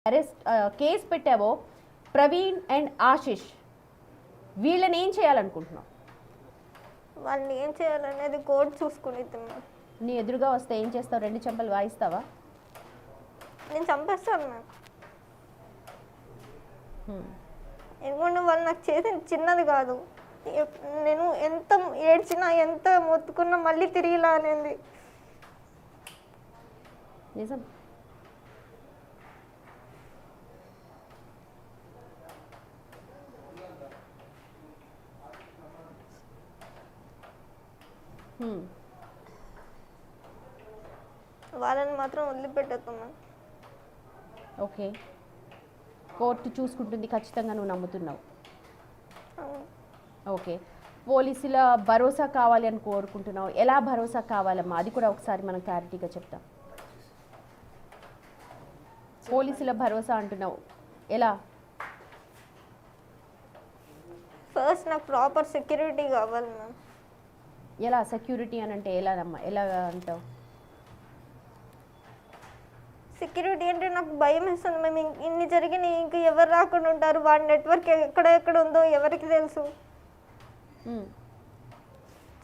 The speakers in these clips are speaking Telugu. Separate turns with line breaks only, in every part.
అరెస్ట్ కేసు పెట్టావో ప్రవీణ్ అండ్ ఆశిష్ వీళ్ళని ఏం చేయాలనుకుంటున్నావు?
వాళ్ళని ఏం చేయాలనేది కోర్టు చూసుకునిద్దాం.
నీ ఎదురుగా వస్తే ఏం చేస్తావు? 2 చెంపలు వాయిస్తావా?
నేను చంపేస్తాను మ్యామ్. ఎందుకంటే వాళ్ళు నాకు చేసింది చిన్నది కాదు. నేను ఎంత ఏడ్చినా ఎంత మొత్తుకున్నా మళ్ళీ తిరిగిలా అనేది
నిజం.
వాళ్ళని మాత్రం వదిలిపెట్టేస్తున్నా.
ఓకే, కోర్టు చూసుకుంటుంది ఖచ్చితంగా, నువ్వు నమ్ముతున్నావు. ఓకే, పోలీసుల భరోసా కావాలి అని కోరుకుంటున్నావు. ఎలా భరోసా కావాలమ్మా, అది కూడా ఒకసారి మనం క్లారిటీగా చెప్తాం. పోలీసుల భరోసా అంటున్నావు, ఎలా?
ఫస్ట్ నాకు ప్రాపర్ సెక్యూరిటీ కావాలి మ్యామ్.
ఎలా సెక్యూరిటీ అని అంటే ఎలా అమ్మా, ఎలా అంటావు?
సెక్యూరిటీ అంటే నాకు భయం వేస్తుంది మేము. ఇన్ని జరిగినాయి, ఇంకా ఎవరు రాకుండా ఉంటారు? వాడి నెట్వర్క్ ఎక్కడ ఉందో ఎవరికి తెలుసు?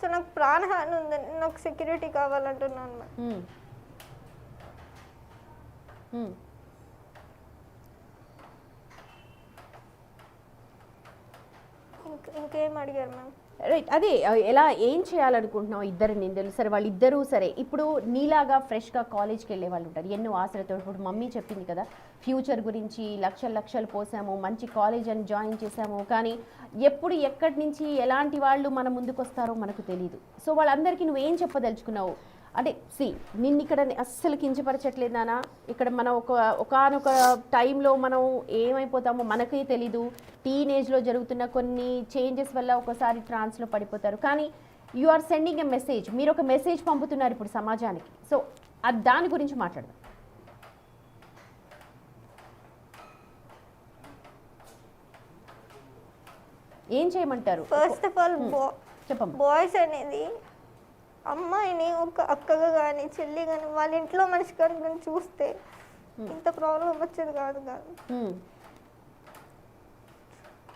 సో నాకు ప్రాణహాని ఉంది, నాకు సెక్యూరిటీ కావాలంటున్నాను మ్యామ్. ఇంకేం అడిగారు మ్యామ్?
రైట్, అదే ఎలా ఏం చేయాలనుకుంటున్నావు ఇద్దరు నిందలు? సరే, వాళ్ళిద్దరూ సరే, ఇప్పుడు నీలాగా ఫ్రెష్గా కాలేజ్కి వెళ్ళే వాళ్ళు ఉంటారు ఎన్నో ఆశలతో. ఇప్పుడు మమ్మీ చెప్పింది కదా, ఫ్యూచర్ గురించి లక్షలు పోసాము, మంచి కాలేజ్ అని జాయిన్ చేసాము, కానీ ఎప్పుడు ఎక్కడి నుంచి ఎలాంటి వాళ్ళు మన ముందుకు వస్తారో మనకు తెలియదు. సో వాళ్ళందరికీ నువ్వేం చెప్పదలుచుకున్నావు? అంటే నిన్ను ఇక్కడ అస్సలు కించపరచట్లేదు నాన్న. ఇక్కడ మనం ఒకనొక టైంలో మనం ఏమైపోతామో మనకే తెలీదు. టీనేజ్లో జరుగుతున్న కొన్ని చేంజెస్ వల్ల ఒకసారి ట్రాన్స్లో పడిపోతారు. కానీ you are sending a message, మీరు ఒక మెసేజ్ పంపుతున్నారు ఇప్పుడు సమాజానికి. సో దాని గురించి మాట్లాడదాం. ఏం చేయమంటారు?
ఫస్ట్ ఆఫ్ ఆల్
చెప్పండి.
బాయ్స్ అనేది అమ్మాయిని ఒక అక్కగా కానీ చెల్లి కానీ వాళ్ళ ఇంట్లో మనిషి కానీ చూస్తే ఇంత ప్రాబ్లం వచ్చేది కాదు.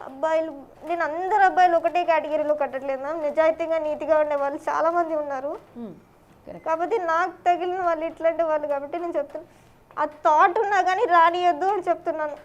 అబ్బాయిలు, నేను అందరు అబ్బాయిలు ఒకటే కేటగిరీలో కట్టట్లేదు మ్యామ్. నిజాయితీగా నీతిగా ఉండే వాళ్ళు చాలా మంది ఉన్నారు. కాబట్టి నాకు తగిలిన వాళ్ళు ఇట్లాంటి వాళ్ళు కాబట్టి నేను చెప్తున్నాను. ఆ థాట్ ఉన్నా కానీ రానియద్దు అని చెప్తున్నాను.